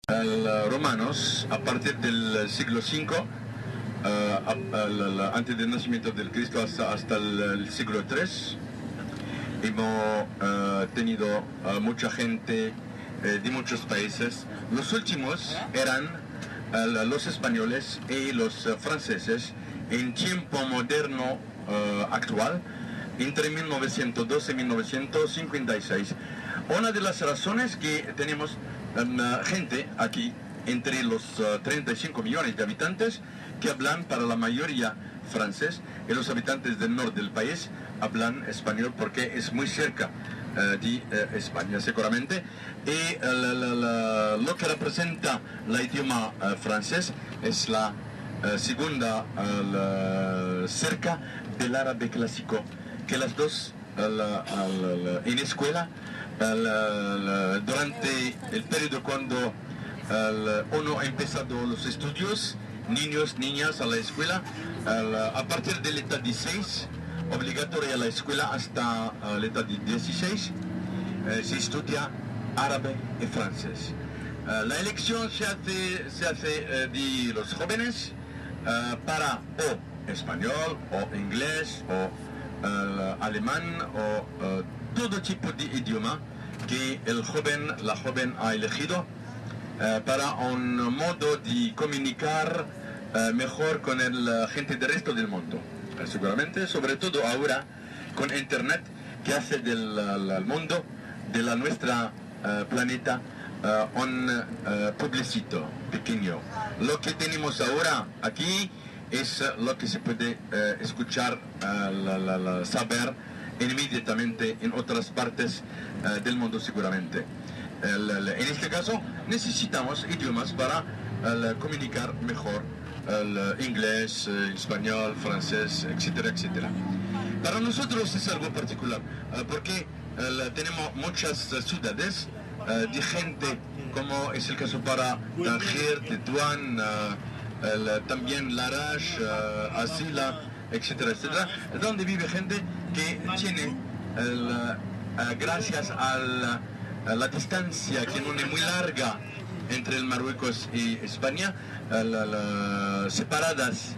romanos a partir del siglo V, antes del nacimiento del Cristo hasta el siglo III. Hemos tenido mucha gente de muchos países. Los últimos eran los españoles y los franceses en tiempo moderno actual, entre 1912 y 1956. Una de las razones que tenemos gente aquí, entre los 35 millones de habitantes, que hablan para la mayoría francés, y los habitantes del norte del país hablan español porque es muy cerca de España seguramente, y lo que representa el idioma francés es la segunda cerca del árabe clásico, que las dos en escuela durante el periodo cuando uno ha empezado los estudios, niños, niñas a la escuela, a partir de la edad de 6, obligatoria a la escuela hasta la edad de 16, se estudia árabe y francés. La elección se hace de los jóvenes para o español, o inglés, o alemán, o todo tipo de idioma que la joven ha elegido para un modo de comunicar mejor con la gente del resto del mundo. Seguramente, sobre todo ahora con Internet, que hace del mundo, de nuestra planeta, un pueblecito pequeño. Lo que tenemos ahora aquí es lo que se puede escuchar, saber inmediatamente en otras partes del mundo seguramente. En este caso necesitamos idiomas para comunicar mejor, el inglés, español, francés, etcétera, etcétera. Para nosotros es algo particular porque tenemos muchas ciudades de gente, como es el caso para Tanger, Tetuán, también Larache, Asila, etcétera, etcétera, donde vive gente que tiene, gracias a la distancia que no es muy larga entre el Marruecos y España, separadas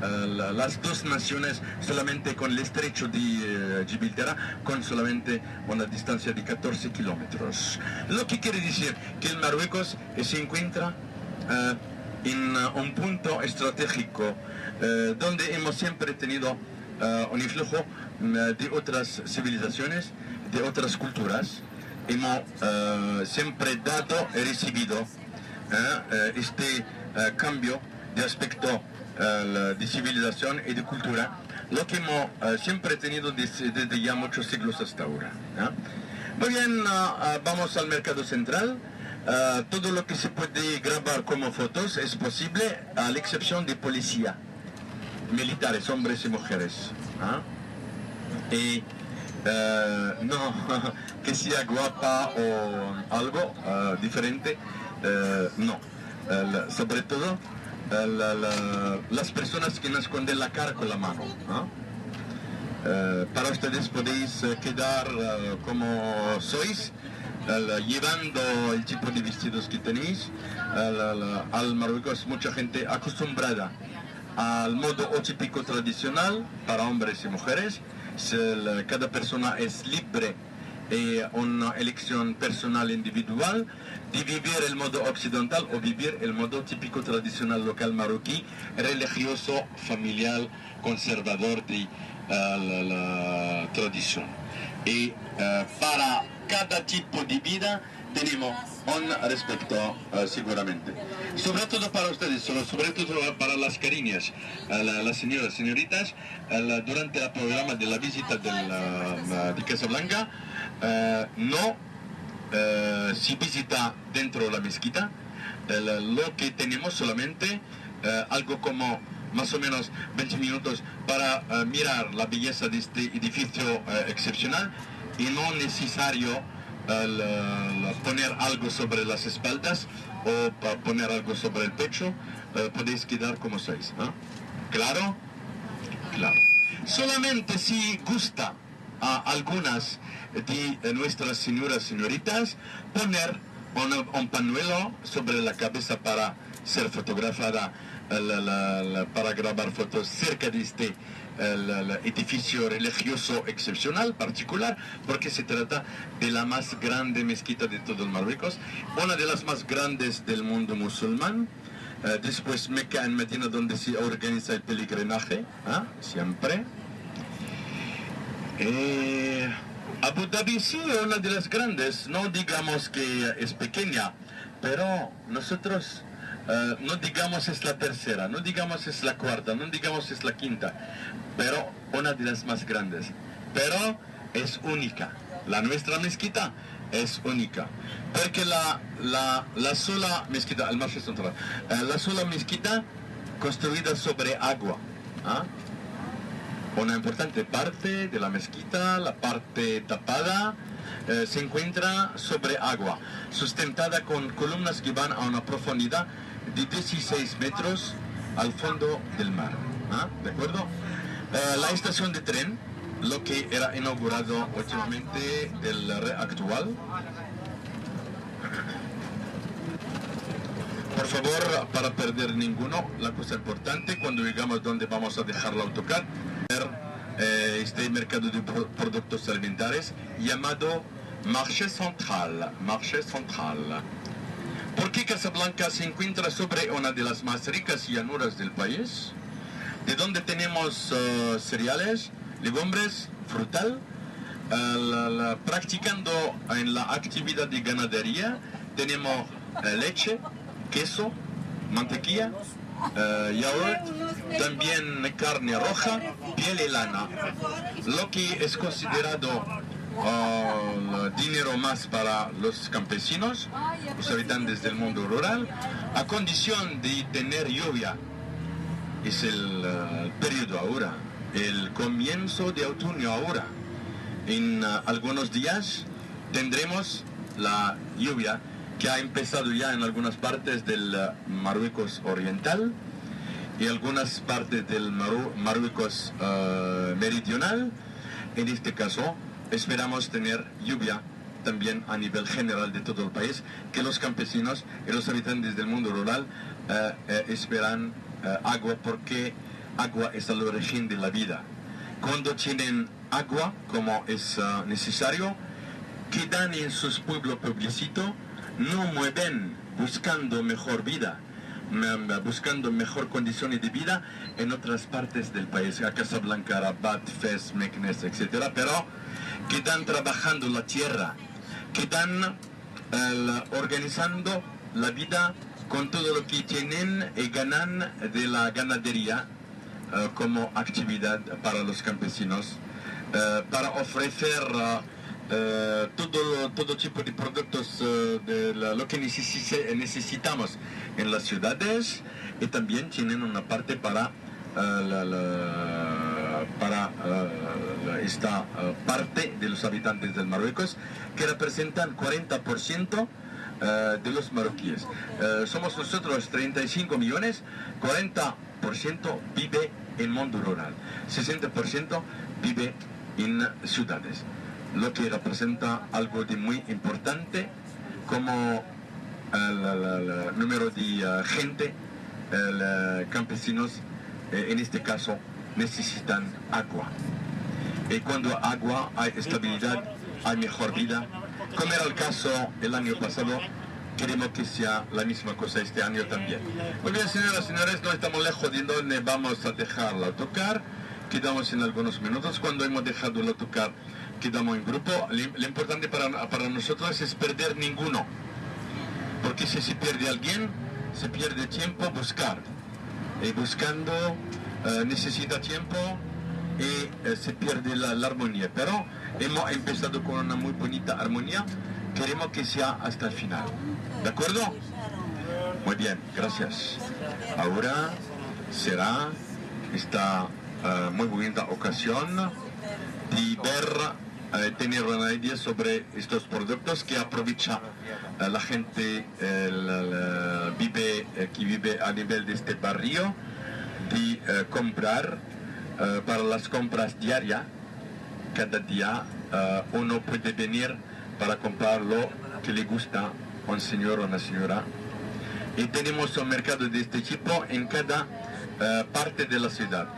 las dos naciones solamente con el estrecho de Gibraltar, con solamente una distancia de 14 kilómetros. Lo que quiere decir que el Marruecos se encuentra en un punto estratégico donde hemos siempre tenido un influjo de otras civilizaciones, de otras culturas. Hemos siempre dado y recibido este cambio de aspecto de civilización y de cultura, lo que hemos siempre tenido desde ya muchos siglos hasta ahora. Muy bien, vamos al mercado central. Todo lo que se puede grabar como fotos es posible, a la excepción de policía, militares, hombres y mujeres. Y no que sea guapa o algo diferente, no. Sobre todo las personas que no esconden la cara con la mano. Para ustedes podéis quedar como sois, llevando el tipo de vestidos que tenéis. Al Marruecos mucha gente acostumbrada al modo típico tradicional para hombres y mujeres. Cada persona es libre y una elección personal individual de vivir el modo occidental o vivir el modo típico tradicional local marroquí, religioso, familiar, conservador de la tradición. Y para cada tipo de vida tenemos un respeto seguramente. Sobre todo para ustedes, sobre todo para las cariñas, las señoras, señoritas, durante el programa de la visita de Casablanca, no se visita dentro de la mezquita. Lo que tenemos solamente algo como más o menos 20 minutos para mirar la belleza de este edificio excepcional, y no necesario poner algo sobre las espaldas o poner algo sobre el pecho. Podéis quedar como sois, ¿no? ¿Claro? Claro. Solamente si gusta a algunas de nuestras señoras, señoritas, poner un pañuelo sobre la cabeza para ser fotografada, para grabar fotos cerca de este el edificio religioso excepcional, particular, porque se trata de la más grande mezquita de todo el Marruecos, una de las más grandes del mundo musulmán. Después Meca en Medina, donde se organiza el peregrinaje, siempre. Abu Dhabi sí es una de las grandes, no digamos que es pequeña, pero nosotros no digamos es la tercera, no digamos es la cuarta, no digamos es la quinta, pero una de las más grandes, pero es única. La nuestra mezquita es única, porque la sola mezquita, el Marché Central, la sola mezquita construida sobre agua, una importante parte de la mezquita, la parte tapada, se encuentra sobre agua, sustentada con columnas que van a una profundidad de 16 metros al fondo del mar. ¿De acuerdo? La estación de tren, lo que era inaugurado últimamente del rey actual. Por favor, para perder ninguno, la cosa importante, cuando llegamos donde vamos a dejar el autocar, este mercado de productos alimentarios llamado Marché Central. Marché Central. Porque Casablanca se encuentra sobre una de las más ricas llanuras del país, de donde tenemos cereales, legumbres, frutal, practicando en la actividad de ganadería, tenemos leche, queso, mantequilla, yogurt, también carne roja, piel y lana, lo que es considerado dinero más para los campesinos, los habitantes del mundo rural, a condición de tener lluvia. Es el periodo ahora, el comienzo de otoño ahora. En algunos días tendremos la lluvia que ha empezado ya en algunas partes del Marruecos oriental y algunas partes del Marruecos meridional. En este caso esperamos tener lluvia también a nivel general de todo el país, que los campesinos y los habitantes del mundo rural esperan agua, porque agua es el origen de la vida. Cuando tienen agua como es necesario, quedan en sus pueblos pueblecitos, no mueven buscando mejor vida, buscando mejor condiciones de vida en otras partes del país, a Casablanca, Rabat, Fez, Meknes, etc. Pero quedan trabajando la tierra, quedan organizando la vida con todo lo que tienen y ganan de la ganadería como actividad para los campesinos, para ofrecer todo tipo de productos de lo que necesitamos en las ciudades, y también tienen una parte para esta parte de los habitantes del Marruecos, que representan 40% de los marroquíes. Somos nosotros 35 millones, 40% vive en mundo rural, 60% vive en ciudades, lo que representa algo de muy importante, como el número de gente, campesinos, en este caso necesitan agua. Y cuando agua hay estabilidad, hay mejor vida. Como era el caso el año pasado, queremos que sea la misma cosa este año también. Muy bien, señoras y señores, no estamos lejos de donde vamos a dejar el autocar. Quedamos en algunos minutos. Cuando hemos dejado el autocar, quedamos en grupo. Lo importante para nosotros es perder ninguno, porque si se pierde alguien, se pierde tiempo buscar. Y buscando necesita tiempo y se pierde la armonía. Pero hemos empezado con una muy bonita armonía. Queremos que sea hasta el final. ¿De acuerdo? Muy bien, gracias. Ahora será esta muy bonita ocasión de ver, tener una idea sobre estos productos que aprovecha la gente que vive a nivel de este barrio, de comprar para las compras diarias. Cada día uno puede venir para comprar lo que le gusta un señor o una señora. Y tenemos un mercado de este tipo en cada parte de la ciudad.